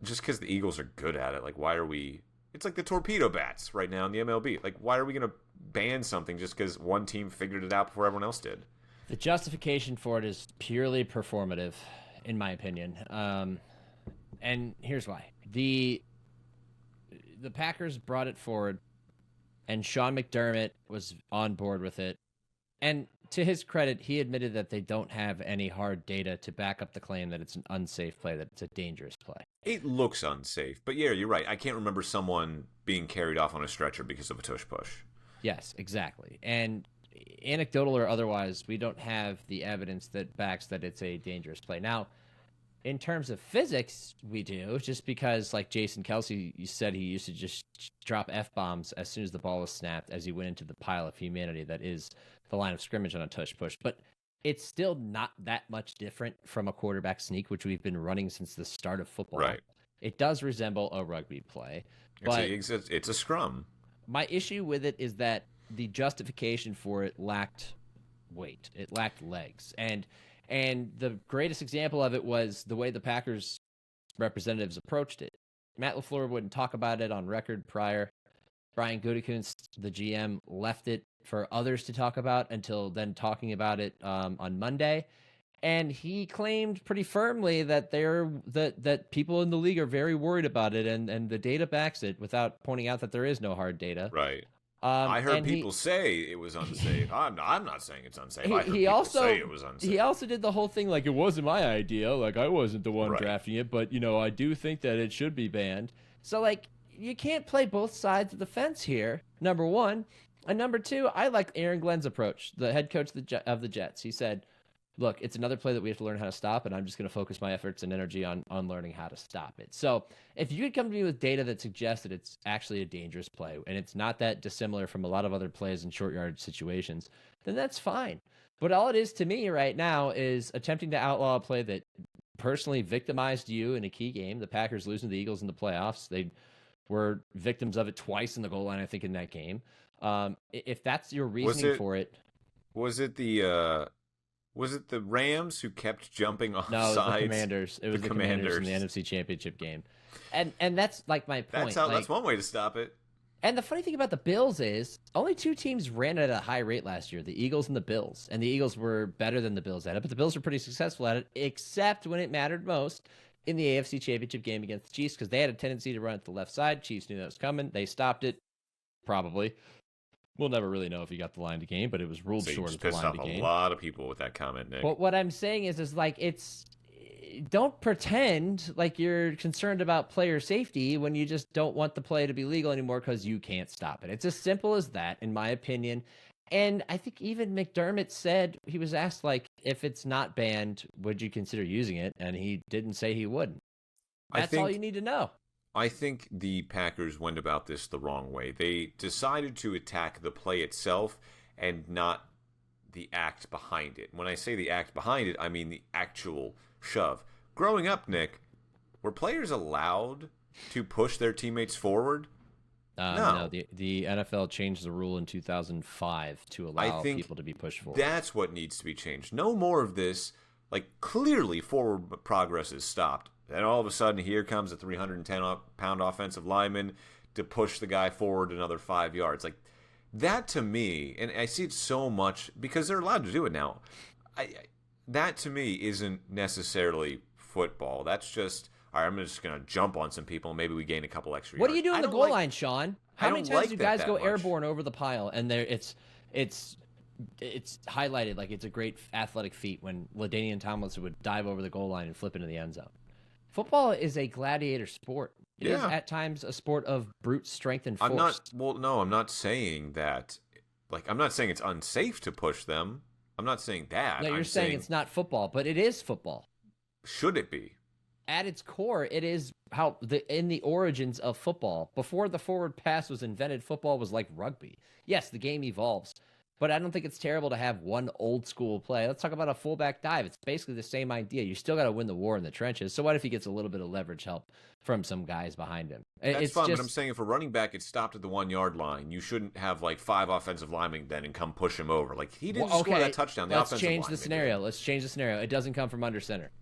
just because the Eagles are good at it, like why are we? It's like the torpedo bats right now in the MLB. Like why are we going to ban something just because one team figured it out before everyone else did? The justification for it is purely performative, in my opinion. And here's why. The Packers brought it forward, and Sean McDermott was on board with it. And to his credit, he admitted that they don't have any hard data to back up the claim that it's an unsafe play, that it's a dangerous play. It looks unsafe. But yeah, you're right. I can't remember someone being carried off on a stretcher because of a tush push. Yes, exactly. And anecdotal or otherwise, we don't have the evidence that backs that it's a dangerous play. Now, in terms of physics, we do, just because, like Jason Kelsey, you said he used to just drop F-bombs as soon as the ball was snapped as he went into the pile of humanity that is the line of scrimmage on a tush push. But it's still not that much different from a quarterback sneak, which we've been running since the start of football. Right. It does resemble a rugby play. But it's a scrum. My issue with it is that the justification for it lacked weight. It lacked legs. And the greatest example of it was the way the Packers representatives approached it. Matt LaFleur wouldn't talk about it on record prior. Brian Gutekunst, the GM, left it for others to talk about until then talking about it on Monday. And he claimed pretty firmly that that people in the league are very worried about it, and the data backs it without pointing out that there is no hard data. Right. I heard people say it was unsafe. I'm not saying it's unsafe. I heard people say it was unsafe. He also did the whole thing like it wasn't my idea, like I wasn't the one drafting it, but I do think that it should be banned. So like you can't play both sides of the fence here. Number one, and number two, I like Aaron Glenn's approach, the head coach of the Jets. He said, look, it's another play that we have to learn how to stop, and I'm just going to focus my efforts and energy on learning how to stop it. So if you could come to me with data that suggests that it's actually a dangerous play, and it's not that dissimilar from a lot of other plays in short yard situations, then that's fine. But all it is to me right now is attempting to outlaw a play that personally victimized you in a key game. The Packers losing to the Eagles in the playoffs. They were victims of it twice in the goal line, I think, in that game. If that's your reasoning for it. Was it the Rams who kept jumping off sides? No, the Commanders. It was the Commanders in the NFC Championship game. And that's like my point. That's one way to stop it. And the funny thing about the Bills is only two teams ran at a high rate last year, the Eagles and the Bills. And the Eagles were better than the Bills at it, but the Bills were pretty successful at it, except when it mattered most in the AFC Championship game against the Chiefs, because they had a tendency to run at the left side. Chiefs knew that was coming. They stopped it, probably. We'll never really know if he got the line to game, but it was ruled short of the line to game. Pissed off a lot of people with that comment, Nick. But what I'm saying is like don't pretend like you're concerned about player safety when you just don't want the play to be legal anymore because you can't stop it. It's as simple as that, in my opinion. And I think even McDermott said, he was asked, like, if it's not banned, would you consider using it? And he didn't say he wouldn't. That's all you need to know. I think the Packers went about this the wrong way. They decided to attack the play itself and not the act behind it. When I say the act behind it, I mean the actual shove. Growing up, Nick, were players allowed to push their teammates forward? No. The NFL changed the rule in 2005 to allow people to be pushed forward. That's what needs to be changed. No more of this. Like, clearly forward progress is stopped. And all of a sudden, here comes a 310-pound offensive lineman to push the guy forward another 5 yards. Like, that to me, and I see it so much because they're allowed to do it now. That to me isn't necessarily football. That's just, all right, I'm just going to jump on some people and maybe we gain a couple extra yards. What do you do in the goal line, Sean? How many times do guys go airborne over the pile and it's highlighted like it's a great athletic feat when LaDainian Tomlinson would dive over the goal line and flip into the end zone? Football is a gladiator sport. It is at times a sport of brute strength and force. I'm not saying that. Like, I'm not saying it's unsafe to push them. I'm not saying that. No, you're saying it's not football, but it is football. Should it be? At its core, it is in the origins of football. Before the forward pass was invented, football was like rugby. Yes, the game evolves, but I don't think it's terrible to have one old school play. Let's talk about a fullback dive. It's basically the same idea. You still got to win the war in the trenches. So what if he gets a little bit of leverage help from some guys behind him? That's fine, but I'm saying if a running back gets stopped at the 1 yard line, you shouldn't have like 5 offensive linemen then and come push him over. Like, he didn't score that touchdown. Let's change the scenario. It doesn't come from under center.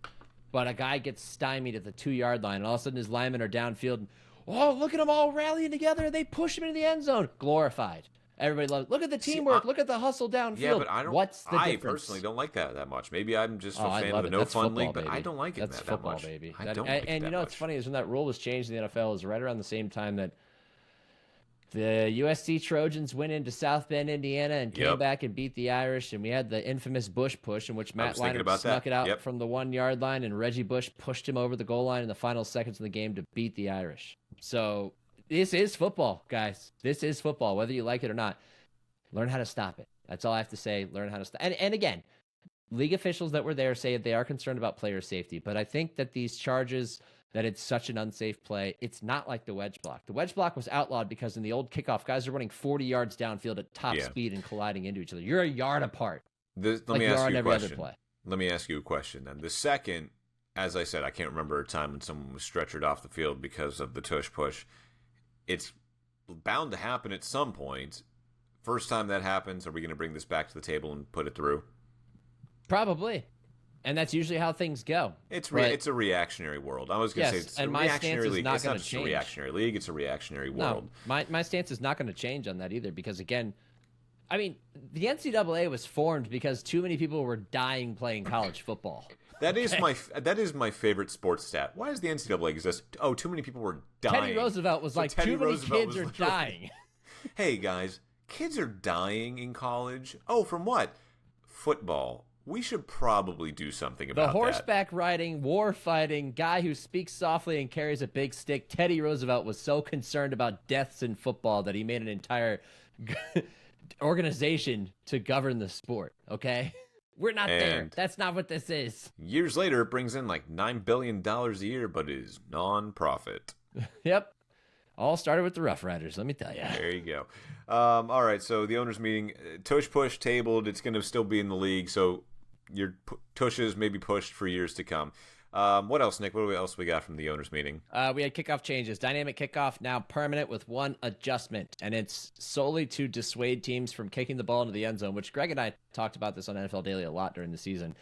But a guy gets stymied at the 2 yard line, and all of a sudden his linemen are downfield. And, look at them all rallying together, and they push him into the end zone. Glorified. Everybody loves it. Look at the teamwork. Look at the hustle downfield. Yeah, but What's the difference? I personally don't like that much. Maybe I'm just a fan of the no fun league, but I don't like it that football, much. Baby. I don't like it and that you know much. what's funny is when that rule was changed in the NFL, it was right around the same time that the USC Trojans went into South Bend, Indiana, and came back and beat the Irish. And we had the infamous Bush push, in which Matt Leinart snuck it out from the 1 yard line, and Reggie Bush pushed him over the goal line in the final seconds of the game to beat the Irish. So this is football, guys. This is football, whether you like it or not. Learn how to stop it. That's all I have to say. Learn how to stop. And again, league officials that were there say they are concerned about player safety. But I think that these charges that it's such an unsafe play, it's not like the wedge block. The wedge block was outlawed because in the old kickoff, guys are running 40 yards downfield at top speed and colliding into each other. You're a yard apart. Let me ask you a question. Let me ask you a question then. The second, as I said, I can't remember a time when someone was stretchered off the field because of the tush push. It's bound to happen at some point. First time that happens, are we going to bring this back to the table and put it through? Probably. And that's usually how things go. It's a reactionary world. I was going to say it's a reactionary league. It's not just a reactionary league. It's a reactionary world. No, my stance is not going to change on that either because, again, I mean, the NCAA was formed because too many people were dying playing college football. That is my favorite sports stat. Why does the NCAA exist? Oh, too many people were dying. Teddy Roosevelt was like, too many kids are dying. Hey, guys, Kids are dying in college. Oh, from what? Football. We should probably do something about The horseback riding, war fighting guy who speaks softly and carries a big stick, Teddy Roosevelt, was so concerned about deaths in football that he made an entire organization to govern the sport, okay? We're not there. That's not what this is. Years later, it brings in like $9 billion a year, but is non-profit. Yep. All started with the Rough Riders, let me tell you. There you go. All right, so the owners' meeting, Tush push tabled. It's going to still be in the league, so your Tushes may be pushed for years to come. What else, Nick? What else we got from the owners' meeting? We had kickoff changes. Dynamic kickoff now permanent with one adjustment, and it's solely to dissuade teams from kicking the ball into the end zone, which Greg and I talked about this on NFL Daily a lot during the season.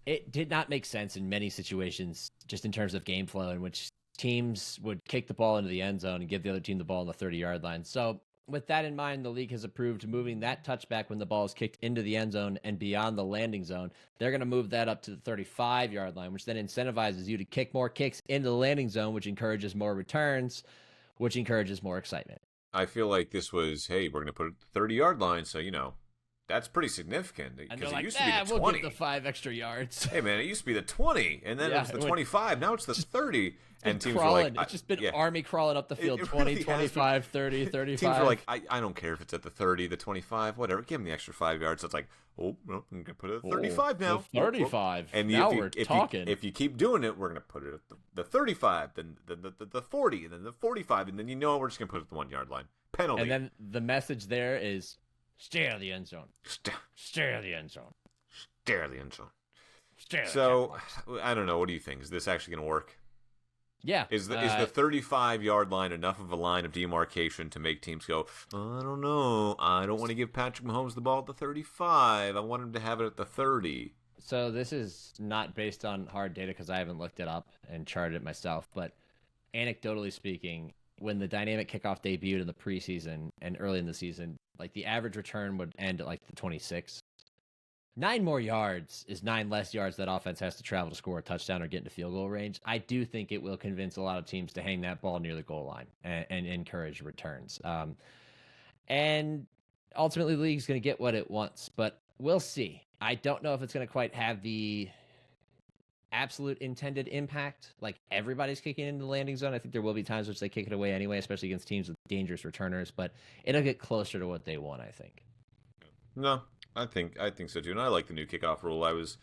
It did not make sense in many situations, just in terms of game flow, in which teams would kick the ball into the end zone and give the other team the ball on the 30-yard line. So with that in mind, the league has approved moving that touchback when the ball is kicked into the end zone and beyond the landing zone. They're going to move that up to the 35-yard line, which then incentivizes you to kick more kicks into the landing zone, which encourages more returns, which encourages more excitement. I feel like this was, hey, we're going to put it at the 30-yard line, so, that's pretty significant. And they're Because like, it used to be the 20. we'll give the 5 extra yards. Hey, man, it used to be the 20, and then it was the 25. Now it's the 30. And teams crawling. were like, it's just been army crawling up the field. It 20, really 25, 30, 35. Teams were like, I don't care if it's at the 30, the 25, whatever. Give them the extra 5 yards. So it's like, oh, no, I'm going to put it at 35 now. 35. And now we're talking. If you keep doing it, we're going to put it at the 35, then the 40, and then the 45, and then we're just going to put it at the 1 yard line. Penalty. And then the message there is, stay out of the end zone. Stay out of the end zone. Stay out of the end zone. So, I don't know. What do you think? Is this actually going to work? Yeah. Is the 35-yard line enough of a line of demarcation to make teams go, I don't know. I don't want to give Patrick Mahomes the ball at the 35. I want him to have it at the 30. So this is not based on hard data because I haven't looked it up and charted it myself. But anecdotally speaking, when the dynamic kickoff debuted in the preseason and early in the season, like the average return would end at like the 26. 9 more yards is 9 less yards that offense has to travel to score a touchdown or get into field goal range. I do think it will convince a lot of teams to hang that ball near the goal line and encourage returns. And ultimately, the league's going to get what it wants, but we'll see. I don't know if it's going to quite have the absolute intended impact. Like everybody's kicking into the landing zone. I think there will be times which they kick it away anyway, especially against teams with dangerous returners, but it'll get closer to what they want, I think. No, I think so too, and I like the new kickoff rule. I was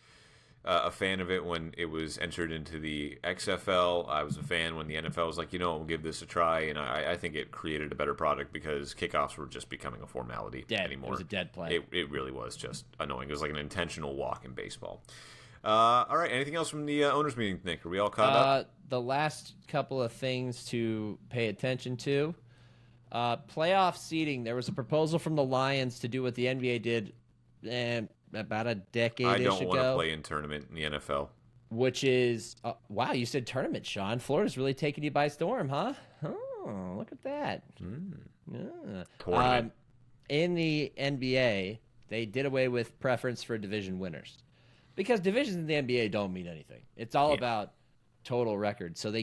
a fan of it when it was entered into the XFL. I was a fan when the NFL was like, we'll give this a try, and I think it created a better product because kickoffs were just becoming a formality anymore. It was a dead play. It really was just annoying. It was like an intentional walk in baseball. All right, anything else from the owners' meeting, Nick? Are we all caught up? The last couple of things to pay attention to. Playoff seeding. There was a proposal from the Lions to do what the NBA did about a decade-ish ago. I don't want to play in tournament in the NFL. Which is, wow, you said tournament, Sean. Florida's really taking you by storm, huh? Oh, look at that. Yeah. Tournament. In the NBA, they did away with preference for division winners. Because divisions in the NBA don't mean anything. It's all about total record. So they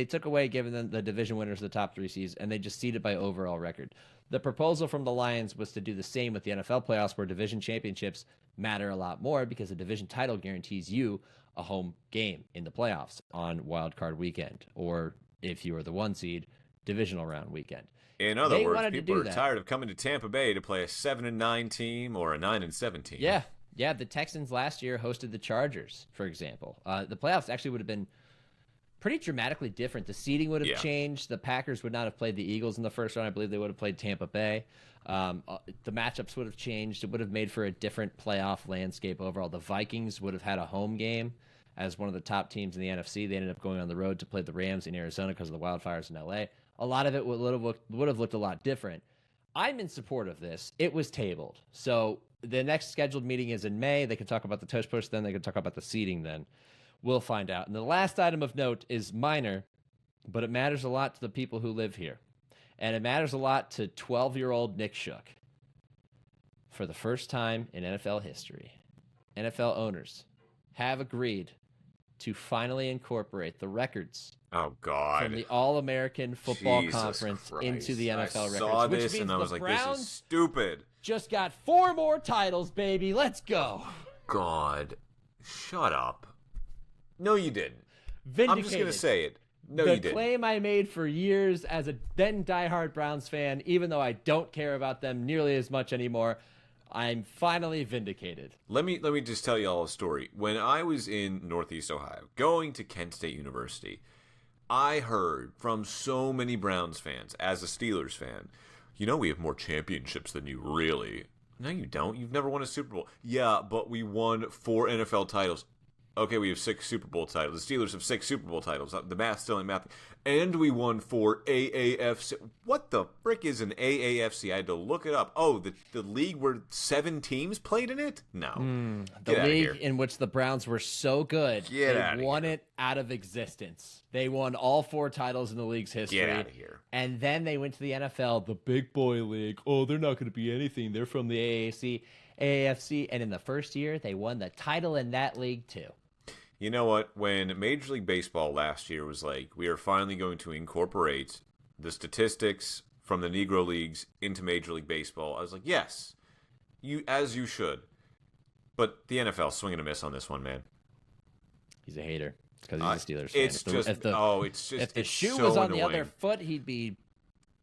took away giving them the division winners the top 3 seeds, and they just seeded by overall record. The proposal from the Lions was to do the same with the NFL playoffs, where division championships matter a lot more because a division title guarantees you a home game in the playoffs on wild card weekend, or if you are the 1 seed, divisional round weekend. In other words, people are tired of coming to Tampa Bay to play a 7-9 team or a 9-7 team. Yeah, the Texans last year hosted the Chargers, for example. The playoffs actually would have been pretty dramatically different. The seeding would have changed. The Packers would not have played the Eagles in the first round. I believe they would have played Tampa Bay. The matchups would have changed. It would have made for a different playoff landscape overall. The Vikings would have had a home game as one of the top teams in the NFC. They ended up going on the road to play the Rams in Arizona because of the wildfires in LA. A lot of it would have looked a lot different. I'm in support of this. It was tabled. So the next scheduled meeting is in May. They can talk about the Tush push then. They can talk about the seeding then. We'll find out. And the last item of note is minor, but it matters a lot to the people who live here. And it matters a lot to 12-year-old Nick Shook. For the first time in NFL history, NFL owners have agreed to finally incorporate the records Oh God! from the All-American Football Jesus Conference Christ. into the NFL I records. saw which this means and I was the like, Browns "This is stupid." just got 4 more titles, baby. Let's go. God, shut up. No, you didn't. Vindicated. I'm just gonna say it. No, the you didn't. claim I made for years as a then diehard Browns fan, even though I don't care about them nearly as much anymore, I'm finally vindicated. Let me just tell you all a story. When I was in Northeast Ohio, going to Kent State University, I heard from so many Browns fans, as a Steelers fan, we have more championships than you, really. No, you don't. You've never won a Super Bowl. Yeah, but we won 4 NFL titles. Okay, we have 6 Super Bowl titles. The Steelers have 6 Super Bowl titles. The math still ain't math. And we won 4 AAFC. What the frick is an AAFC? I had to look it up. Oh, the league where 7 teams played in it? No. The league in which the Browns were so good, Get they won it out of existence. They won all 4 titles in the league's history. Get out of here. And then they went to the NFL, the big boy league. Oh, they're not going to be anything. They're from the AAFC. And in the first year, they won the title in that league, too. You know what? When Major League Baseball last year was like, we are finally going to incorporate the statistics from the Negro Leagues into Major League Baseball, I was like, yes, as you should. But the NFL swing and a miss on this one, man. He's a hater. It's because he's a Steelers fan. If the shoe so was on annoying. the other foot, he'd be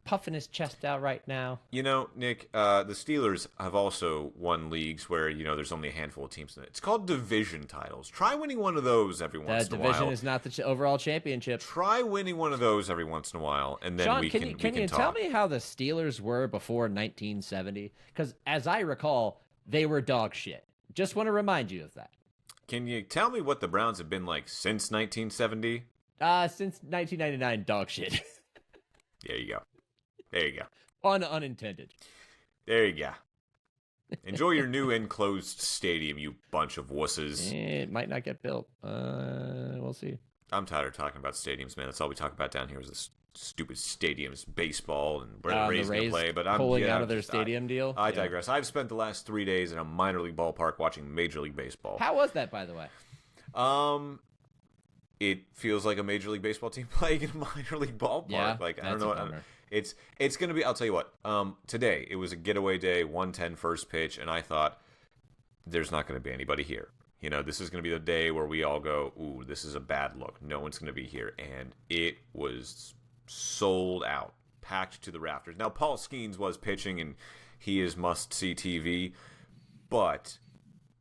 puffing his chest out right now. Nick, the Steelers have also won leagues where, there's only a handful of teams in it. It's called division titles. Try winning one of those every once in a while. That division is not the overall championship. Try winning one of those every once in a while, and then Sean, we can can you talk. tell me how the Steelers were before 1970? Because as I recall, they were dog shit. Just want to remind you of that. Can you tell me what the Browns have been like since 1970? Since 1999, dog shit. There you go. There you go. Unintended. There you go. Enjoy your new enclosed stadium, you bunch of wusses. It might not get built. We'll see. I'm tired of talking about stadiums, man. That's all we talk about down here is this stupid stadiums, baseball, and where the Rays going to play. But I'm pulling out of their stadium deal. I digress. I've spent the last 3 days in a minor league ballpark watching Major League Baseball. How was that, by the way? It feels like a Major League Baseball team playing in a minor league ballpark. Yeah, I don't know. It's going to be. I'll tell you what. Today it was a getaway day, 1:10 first pitch, and I thought there's not going to be anybody here. This is going to be the day where we all go, ooh, this is a bad look. No one's going to be here, and it was sold out, packed to the rafters. Now Paul Skeens was pitching, and he is must-see TV, but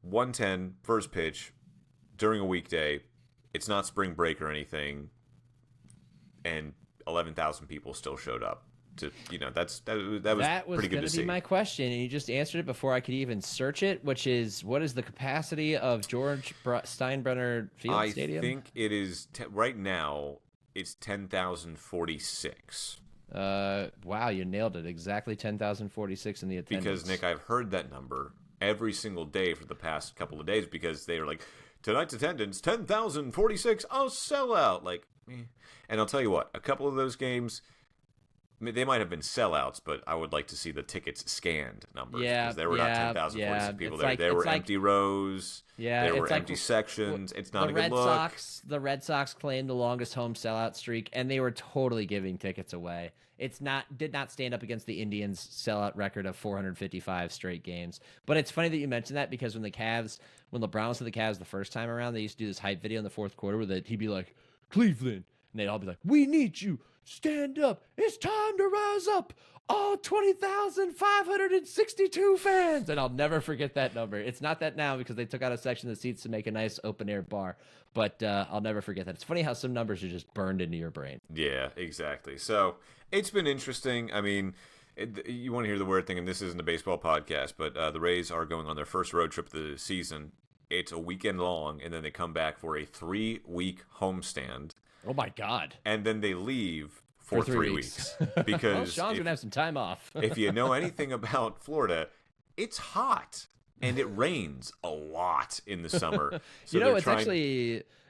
1:10 first pitch during a weekday. It's not spring break or anything, and 11,000 people still showed up. That was pretty good to see. Be my question, and you just answered it before I could even search it, which is, what is the capacity of George Steinbrenner Field Stadium? I think it is right now. It's 10,046. Wow, you nailed it. Exactly 10,046 in the attendance. Because Nick, I've heard that number every single day for the past couple of days because they were like, tonight's attendance 10,046, a sellout. And I'll tell you what, a couple of those games, they might have been sellouts, but I would like to see the tickets scanned numbers. Yeah, because there were not 10,046 people there. There were empty rows. Yeah, there were empty sections. It's not a good look. The Red Sox claimed the longest home sellout streak, and they were totally giving tickets away. Did not stand up against the Indians' sellout record of 455 straight games. But it's funny that you mentioned that because when the Browns had the Cavs the first time around, they used to do this hype video in the fourth quarter where he'd be like, Cleveland, and they'd all be like, we need you. Stand up. It's time to rise up. All 20,562 fans. And I'll never forget that number. It's not that now because they took out a section of the seats to make a nice open-air bar. But I'll never forget that. It's funny how some numbers are just burned into your brain. Yeah, exactly. So it's been interesting. I mean, you want to hear the weird thing, and this isn't a baseball podcast, but the Rays are going on their first road trip of the season. It's a weekend long, and then they come back for a 3-week homestand. Oh, my God. And then they leave for 3 weeks. Because well, Sean's going to have some time off. If you know anything about Florida, it's hot. And it rains a lot in the summer. So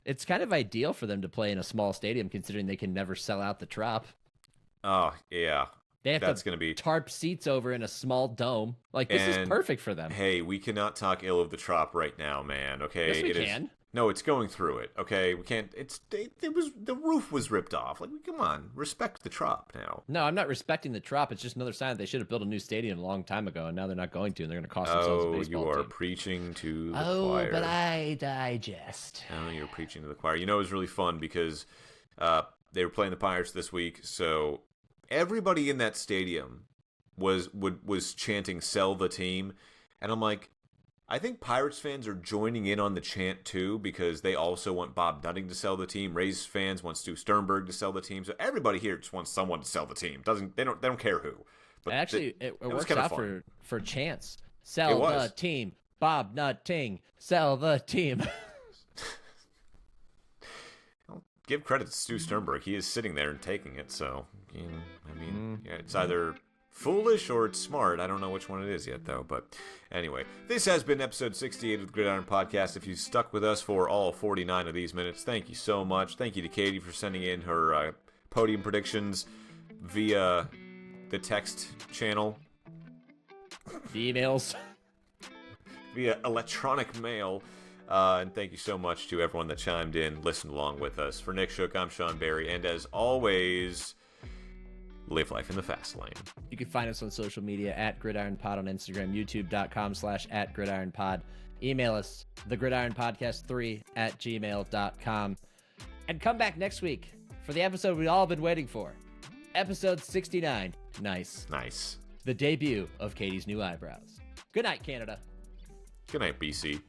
it's kind of ideal for them to play in a small stadium considering they can never sell out the Trop. Oh, yeah. They have to tarp seats over in a small dome. This is perfect for them. Hey, we cannot talk ill of the Trop right now, man. Okay, yes, we can. No, it's going through it. Okay, we can't. The roof was ripped off. Like, come on, respect the Trop now. No, I'm not respecting the Trop. It's just another sign that they should have built a new stadium a long time ago, and now they're not going to, and they're going to cost themselves a baseball you are team. preaching to the Oh, choir. but I digest. Oh, you're preaching to the choir. You know, it was really fun because they were playing the Pirates this week, so everybody in that stadium was chanting "Sell the team," and I'm like, I think Pirates fans are joining in on the chant too because they also want Bob Nutting to sell the team. Rays fans want Stu Sternberg to sell the team. So everybody here just wants someone to sell the team. They don't care who. But actually, it works out for chants. It Sell was. the team, Bob Nutting. Sell the team. I'll give credit to Stu Sternberg. He is sitting there and taking it. So yeah, it's either foolish or it's smart. I don't know which one it is yet, though. But anyway, this has been episode 68 of the Gridiron Podcast. If you stuck with us for all 49 of these minutes, thank you so much. Thank you to Katie for sending in her podium predictions via the text channel. The emails. Via electronic mail. And thank you so much to everyone that chimed in, listened along with us. For Nick Shook, I'm Sean Barie. And as always, live life in the fast lane. You can find us on social media at GridironPod on Instagram, youtube.com/@GridironPod. Email us, thegridironpodcast3@gmail.com. And come back next week for the episode we've all been waiting for. Episode 69. Nice. Nice. The debut of Katie's new eyebrows. Good night, Canada. Good night, BC.